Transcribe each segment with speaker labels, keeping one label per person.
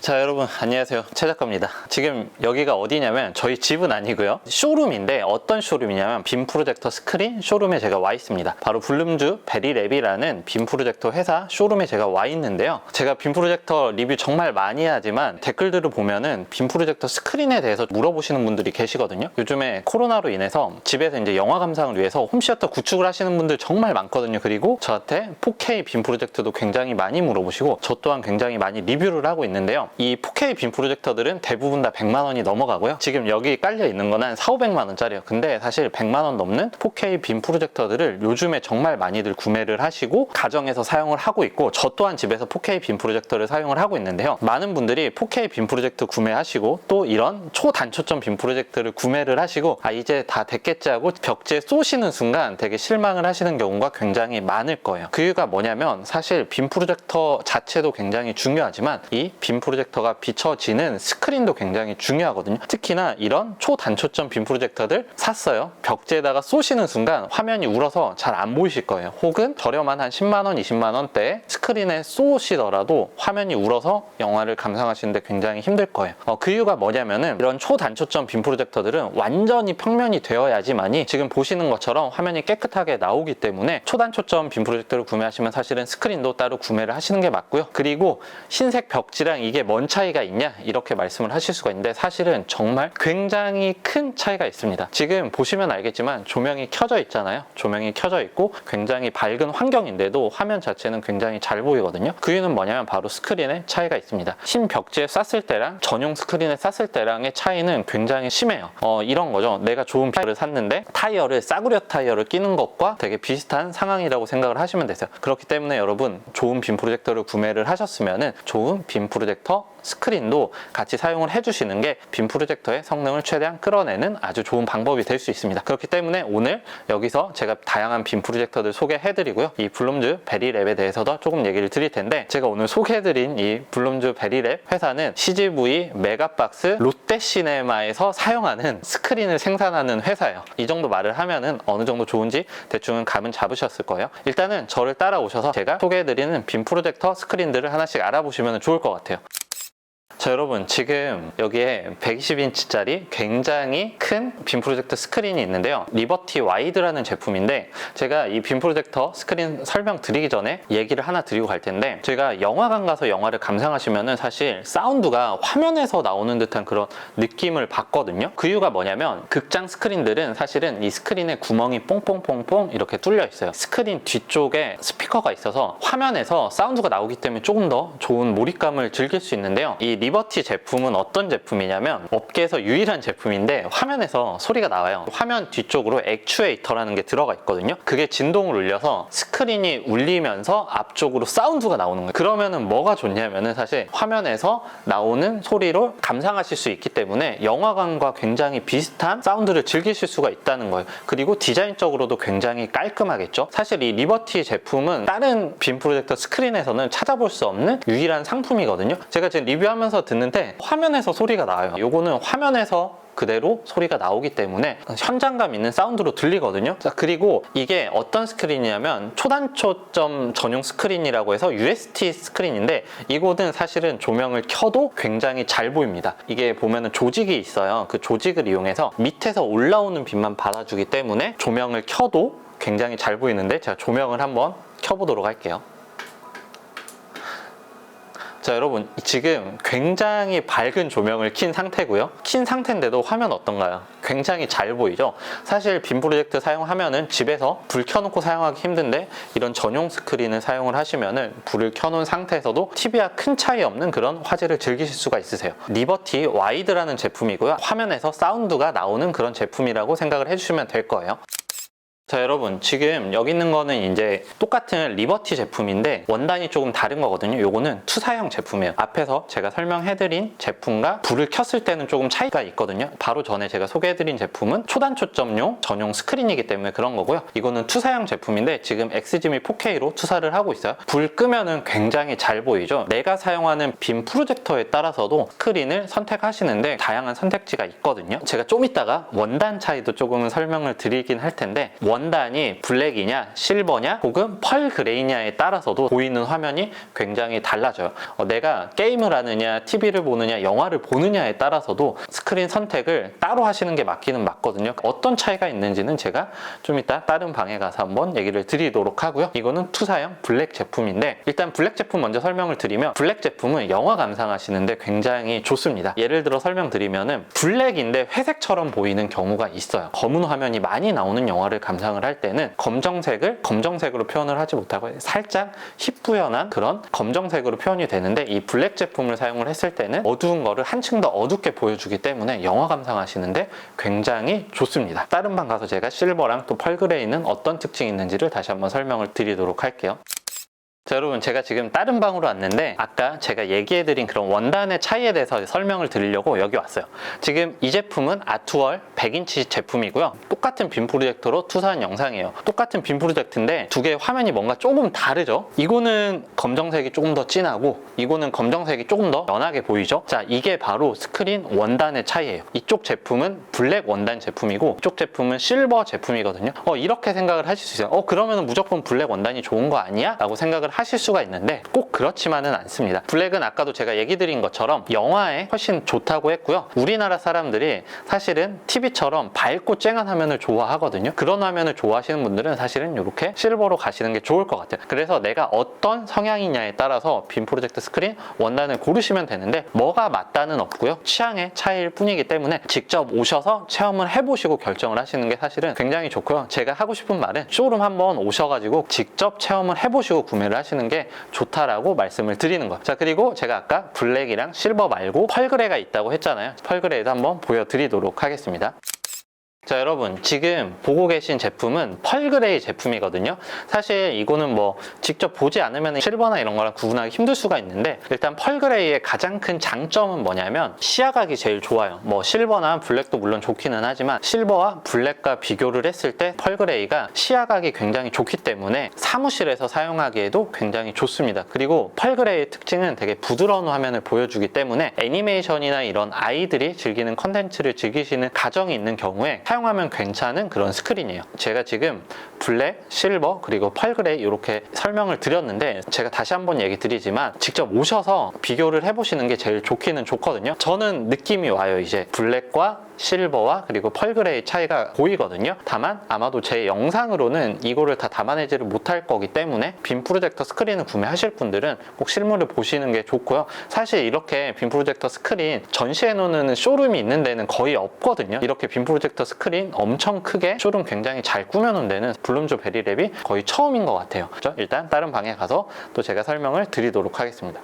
Speaker 1: 자, 여러분 안녕하세요, 최 작가입니다. 지금 여기가 어디냐면 저희 집은 아니고요, 쇼룸인데 어떤 쇼룸이냐면 빔 프로젝터 스크린 쇼룸에 제가 와 있습니다. 바로 블룸즈 베리랩이라는 빔 프로젝터 회사 쇼룸에 제가 와 있는데요, 제가 빔 프로젝터 리뷰 정말 많이 하지만 댓글들을 보면은 빔 프로젝터 스크린에 대해서 물어보시는 분들이 계시거든요. 요즘에 코로나로 인해서 집에서 이제 영화 감상을 위해서 홈시어터 구축을 하시는 분들 정말 많거든요. 그리고 저한테 4K 빔 프로젝터도 굉장히 많이 물어보시고 저 또한 굉장히 많이 리뷰를 하고 있는데요, 이 4K 빔 프로젝터들은 대부분 다 100만 원이 넘어가고요. 지금 여기 깔려 있는 건 한 4,500만 원짜리예요. 근데 사실 100만 원 넘는 4K 빔 프로젝터들을 요즘에 정말 많이들 구매를 하시고 가정에서 사용을 하고 있고, 저 또한 집에서 4K 빔 프로젝터를 사용을 하고 있는데요, 많은 분들이 4K 빔 프로젝터 구매하시고 또 이런 초단초점 빔 프로젝터를 구매를 하시고 이제 다 됐겠지 하고 벽지에 쏘시는 순간 되게 실망을 하시는 경우가 굉장히 많을 거예요. 그 이유가 뭐냐면 사실 빔 프로젝터 자체도 굉장히 중요하지만 이 빔 프로젝터가 비춰지는 스크린도 굉장히 중요하거든요. 특히나 이런 초단초점 빔 프로젝터들 샀어요, 벽지에다가 쏘시는 순간 화면이 울어서 잘 안 보이실 거예요. 혹은 저렴한 한 10만 원, 20만 원대에 스크린에 쏘시더라도 화면이 울어서 영화를 감상하시는데 굉장히 힘들 거예요. 그 이유가 뭐냐면은 이런 초단초점 빔 프로젝터들은 완전히 평면이 되어야지만이 지금 보시는 것처럼 화면이 깨끗하게 나오기 때문에 초단초점 빔 프로젝터를 구매하시면 사실은 스크린도 따로 구매를 하시는 게 맞고요. 그리고 흰색 벽지랑 이게 뭔 차이가 있냐 이렇게 말씀을 하실 수가 있는데 사실은 정말 굉장히 큰 차이가 있습니다. 지금 보시면 알겠지만 조명이 켜져 있잖아요. 조명이 켜져 있고 굉장히 밝은 환경인데도 화면 자체는 굉장히 잘 보이거든요. 그 이유는 뭐냐면 바로 스크린의 차이가 있습니다. 흰 벽지에 쐈을 때랑 전용 스크린에 쐈을 때랑의 차이는 굉장히 심해요. 이런 거죠. 내가 좋은 타이어를 샀는데 타이어를 싸구려 타이어를 끼는 것과 되게 비슷한 상황이라고 생각을 하시면 되세요. 그렇기 때문에 여러분, 좋은 빔 프로젝터를 구매를 하셨으면은 좋은 빔 프로젝터 스크린도 같이 사용을 해주시는 게 빔 프로젝터의 성능을 최대한 끌어내는 아주 좋은 방법이 될 수 있습니다. 그렇기 때문에 오늘 여기서 제가 다양한 빔 프로젝터들 소개해드리고요, 이 블룸즈 베리랩에 대해서도 조금 얘기를 드릴 텐데, 제가 오늘 소개해드린 이 블룸즈 베리랩 회사는 CGV 메가박스 롯데시네마에서 사용하는 스크린을 생산하는 회사예요. 이 정도 말을 하면은 어느 정도 좋은지 대충은 감은 잡으셨을 거예요. 일단은 저를 따라오셔서 제가 소개해드리는 빔 프로젝터 스크린들을 하나씩 알아보시면 좋을 것 같아요. 자, 여러분 지금 여기에 120인치짜리 굉장히 큰 빔 프로젝터 스크린이 있는데요, 리버티 와이드라는 제품인데, 제가 이 빔 프로젝터 스크린 설명드리기 전에 얘기를 하나 드리고 갈 텐데, 제가 영화관 가서 영화를 감상하시면은 사실 사운드가 화면에서 나오는 듯한 그런 느낌을 받거든요. 그 이유가 뭐냐면 극장 스크린들은 사실은 이 스크린에 구멍이 뽕뽕뽕뽕 이렇게 뚫려 있어요. 스크린 뒤쪽에 스피커가 있어서 화면에서 사운드가 나오기 때문에 조금 더 좋은 몰입감을 즐길 수 있는데요, 이 리버티 제품은 어떤 제품이냐면 업계에서 유일한 제품인데 화면에서 소리가 나와요. 화면 뒤쪽으로 액추에이터라는 게 들어가 있거든요. 그게 진동을 울려서 스크린이 울리면서 앞쪽으로 사운드가 나오는 거예요. 그러면은 뭐가 좋냐면은 사실 화면에서 나오는 소리로 감상하실 수 있기 때문에 영화관과 굉장히 비슷한 사운드를 즐기실 수가 있다는 거예요. 그리고 디자인적으로도 굉장히 깔끔하겠죠. 사실 이 리버티 제품은 다른 빔 프로젝터 스크린에서는 찾아볼 수 없는 유일한 상품이거든요. 제가 지금 리뷰하면서 듣는데 화면에서 소리가 나와요. 요거는 화면에서 그대로 소리가 나오기 때문에 현장감 있는 사운드로 들리거든요. 자, 그리고 이게 어떤 스크린이냐면 초단초점 전용 스크린이라고 해서 UST 스크린인데, 이곳은 사실은 조명을 켜도 굉장히 잘 보입니다. 이게 보면은 조직이 있어요. 그 조직을 이용해서 밑에서 올라오는 빛만 받아주기 때문에 조명을 켜도 굉장히 잘 보이는데, 제가 조명을 한번 켜보도록 할게요. 자, 여러분 지금 굉장히 밝은 조명을 킨 상태고요. 킨 상태인데도 화면 어떤가요? 굉장히 잘 보이죠? 사실 빔 프로젝터 사용하면은 집에서 불 켜놓고 사용하기 힘든데, 이런 전용 스크린을 사용을 하시면은 불을 켜놓은 상태에서도 TV와 큰 차이 없는 그런 화질을 즐기실 수가 있으세요. 리버티 와이드라는 제품이고요, 화면에서 사운드가 나오는 그런 제품이라고 생각을 해주시면 될 거예요. 자, 여러분 지금 여기 있는 거는 이제 똑같은 리버티 제품인데 원단이 조금 다른 거거든요. 요거는 투사형 제품이에요. 앞에서 제가 설명해드린 제품과 불을 켰을 때는 조금 차이가 있거든요. 바로 전에 제가 소개해드린 제품은 초단초점용 전용 스크린이기 때문에 그런 거고요. 이거는 투사형 제품인데 지금 XGMI 4K로 투사를 하고 있어요. 불 끄면은 굉장히 잘 보이죠. 내가 사용하는 빔 프로젝터에 따라서도 스크린을 선택하시는데 다양한 선택지가 있거든요. 제가 좀 이따가 원단 차이도 조금은 설명을 드리긴 할 텐데, 원단이 블랙이냐 실버냐 혹은 펄 그레이냐에 따라서도 보이는 화면이 굉장히 달라져요. 내가 게임을 하느냐 TV를 보느냐 영화를 보느냐에 따라서도 스크린 선택을 따로 하시는 게 맞기는 맞거든요. 어떤 차이가 있는지는 제가 좀 이따 다른 방에 가서 한번 얘기를 드리도록 하고요. 이거는 투사형 블랙 제품인데 일단 블랙 제품 먼저 설명을 드리면 블랙 제품은 영화 감상하시는데 굉장히 좋습니다. 예를 들어 설명드리면은 블랙인데 회색처럼 보이는 경우가 있어요. 검은 화면이 많이 나오는 영화를 감상을 할 때는 검정색을 검정색으로 표현을 하지 못하고 살짝 희뿌연한 그런 검정색으로 표현이 되는데 이 블랙 제품을 사용을 했을 때는 어두운 거를 한층 더 어둡게 보여주기 때문에 영화 감상하시는데 굉장히 좋습니다. 다른 방 가서 제가 실버랑 또 펄그레이는 어떤 특징이 있는지를 다시 한번 설명을 드리도록 할게요. 자, 여러분 제가 지금 다른 방으로 왔는데 아까 제가 얘기해드린 그런 원단의 차이에 대해서 설명을 드리려고 여기 왔어요. 지금 이 제품은 아투얼 100인치 제품이고요. 똑같은 빔 프로젝터로 투사한 영상이에요. 똑같은 빔 프로젝트인데 두 개의 화면이 뭔가 조금 다르죠. 이거는 검정색이 조금 더 진하고 이거는 검정색이 조금 더 연하게 보이죠. 자, 이게 바로 스크린 원단의 차이예요. 이쪽 제품은 블랙 원단 제품이고 이쪽 제품은 실버 제품이거든요. 이렇게 생각을 하실 수 있어요. 그러면 무조건 블랙 원단이 좋은 거 아니야? 라고 생각을 하실 수가 있는데 꼭 그렇지만은 않습니다. 블랙은 아까도 제가 얘기 드린 것처럼 영화에 훨씬 좋다고 했고요. 우리나라 사람들이 사실은 TV처럼 밝고 쨍한 화면을 좋아하거든요. 그런 화면을 좋아하시는 분들은 사실은 이렇게 실버로 가시는 게 좋을 것 같아요. 그래서 내가 어떤 성향이냐에 따라서 빔 프로젝트 스크린 원단을 고르시면 되는데 뭐가 맞다는 없고요. 취향의 차이일 뿐이기 때문에 직접 오셔서 체험을 해보시고 결정을 하시는 게 사실은 굉장히 좋고요. 제가 하고 싶은 말은 쇼룸 한번 오셔가지고 직접 체험을 해보시고 구매를 하시는 게 좋다라고 말씀을 드리는 거예요. 자, 그리고 제가 아까 블랙이랑 실버 말고 펄그레가 있다고 했잖아요. 펄그레도 한번 보여드리도록 하겠습니다. 자, 여러분 지금 보고 계신 제품은 펄그레이 제품이거든요. 사실 이거는 뭐 직접 보지 않으면 실버나 이런 거랑 구분하기 힘들 수가 있는데 일단 펄그레이의 가장 큰 장점은 뭐냐면 시야각이 제일 좋아요. 뭐 실버나 블랙도 물론 좋기는 하지만 실버와 블랙과 비교를 했을 때 펄그레이가 시야각이 굉장히 좋기 때문에 사무실에서 사용하기에도 굉장히 좋습니다. 그리고 펄그레이의 특징은 되게 부드러운 화면을 보여주기 때문에 애니메이션이나 이런 아이들이 즐기는 컨텐츠를 즐기시는 가정이 있는 경우에 사용하면 괜찮은 그런 스크린이에요. 제가 지금 블랙, 실버, 그리고 펄그레이 이렇게 설명을 드렸는데 제가 다시 한번 얘기 드리지만 직접 오셔서 비교를 해보시는 게 제일 좋기는 좋거든요. 저는 느낌이 와요. 이제 블랙과 실버와 그리고 펄그레이 차이가 보이거든요. 다만 아마도 제 영상으로는 이거를 다 담아내지를 못할 거기 때문에 빔 프로젝터 스크린을 구매하실 분들은 꼭 실물을 보시는 게 좋고요. 사실 이렇게 빔 프로젝터 스크린 전시해 놓는 쇼룸이 있는 데는 거의 없거든요. 이렇게 빔 프로젝터 스크린 엄청 크게 쇼룸 굉장히 잘 꾸며놓은 데는 블룸주 베리랩이 거의 처음인 것 같아요. 그렇죠? 일단 다른 방에 가서 또 제가 설명을 드리도록 하겠습니다.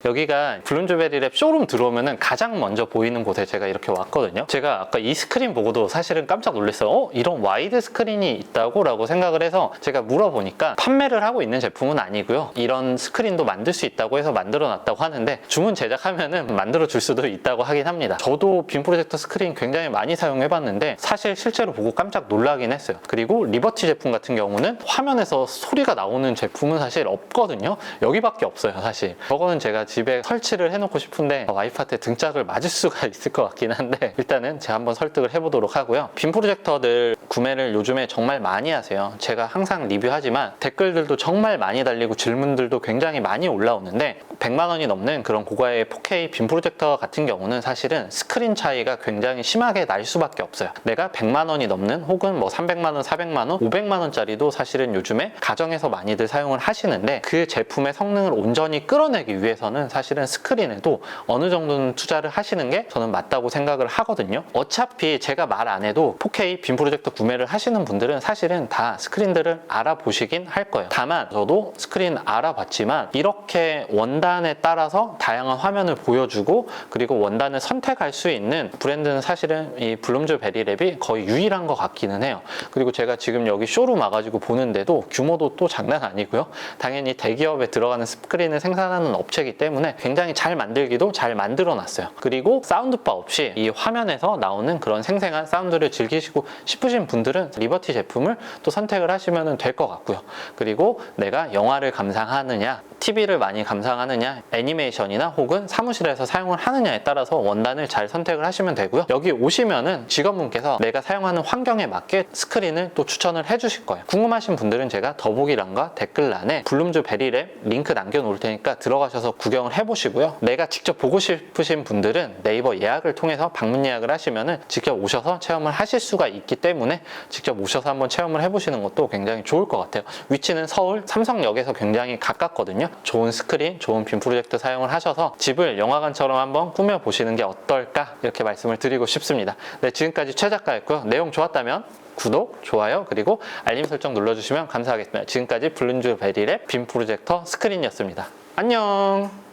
Speaker 1: 여기가 블룸주 베리랩 쇼룸 들어오면은 가장 먼저 보이는 곳에 제가 이렇게 왔거든요. 제가 아까 이 스크린 보고도 사실은 깜짝 놀랐어요. 이런 와이드 스크린이 있다고? 라고 생각을 해서 제가 물어보니까 판매를 하고 있는 제품은 아니고요. 이런 스크린도 만들 수 있다고 해서 만들어 놨다고 하는데 주문 제작하면은 만들어 줄 수도 있다고 하긴 합니다. 저도 빔 프로젝터 스크린 굉장히 많이 사용해 봤는데 사실 실제로 보고 깜짝 놀라긴 했어요. 그리고 리버티 제품 같은 경우는 화면에서 소리가 나오는 제품은 사실 없거든요. 여기밖에 없어요, 사실. 저거는 제가 집에 설치를 해놓고 싶은데 와이프한테 등짝을 맞을 수가 있을 것 같긴 한데 일단은 제가 한번 설득을 해보도록 하고요. 빔 프로젝터들 구매를 요즘에 정말 많이 하세요. 제가 항상 리뷰하지만 댓글들도 정말 많이 달리고 질문들도 굉장히 많이 올라오는데 100만 원이 넘는 그런 고가의 4K 빔 프로젝터 같은 경우는 사실은 스크린 차이가 굉장히 심하게 날 수밖에 없어요. 내가 100만 원이 넘는 혹은 뭐 300만 원, 400만 원, 500만 원짜리도 사실은 요즘에 가정에서 많이들 사용을 하시는데 그 제품의 성능을 온전히 끌어내기 위해서는 사실은 스크린에도 어느 정도는 투자를 하시는 게 저는 맞다고 생각을 하거든요. 어차피 제가 말 안 해도 4K 빔 프로젝터 구매를 하시는 분들은 사실은 다 스크린들을 알아보시긴 할 거예요. 다만 저도 스크린 알아봤지만 이렇게 원단에 따라서 다양한 화면을 보여주고 그리고 원단을 선택할 수 있는 브랜드는 사실은 이 블룸주 베리랩이 거의 유일한 것 같기는 해요. 그리고 제가 지금 여기 쇼룸 와가지고 보는데도 규모도 또 장난 아니고요. 당연히 대기업에 들어가는 스크린을 생산하는 업체이기 때문에 굉장히 잘 만들기도 잘 만들어 놨어요. 그리고 사운드바 없이 이 화면에서 나오는 그런 생생한 사운드를 즐기시고 싶으신 하시는 분들은 리버티 제품을 또 선택을 하시면 될 것 같고요. 그리고 내가 영화를 감상하느냐, TV를 많이 감상하느냐, 애니메이션이나 혹은 사무실에서 사용을 하느냐에 따라서 원단을 잘 선택을 하시면 되고요. 여기 오시면은 직원분께서 내가 사용하는 환경에 맞게 스크린을 또 추천을 해주실 거예요. 궁금하신 분들은 제가 더보기란과 댓글란에 블룸주 베리랩 링크 남겨놓을 테니까 들어가셔서 구경을 해보시고요. 내가 직접 보고 싶으신 분들은 네이버 예약을 통해서 방문 예약을 하시면은 직접 오셔서 체험을 하실 수가 있기 때문에 직접 오셔서 한번 체험을 해보시는 것도 굉장히 좋을 것 같아요. 위치는 서울 삼성역에서 굉장히 가깝거든요. 좋은 스크린, 좋은 빔 프로젝터 사용을 하셔서 집을 영화관처럼 한번 꾸며보시는 게 어떨까 이렇게 말씀을 드리고 싶습니다. 네, 지금까지 최 작가였고요. 내용 좋았다면 구독, 좋아요, 그리고 알림 설정 눌러주시면 감사하겠습니다. 지금까지 블룸주 베리랩 빔 프로젝터 스크린이었습니다. 안녕!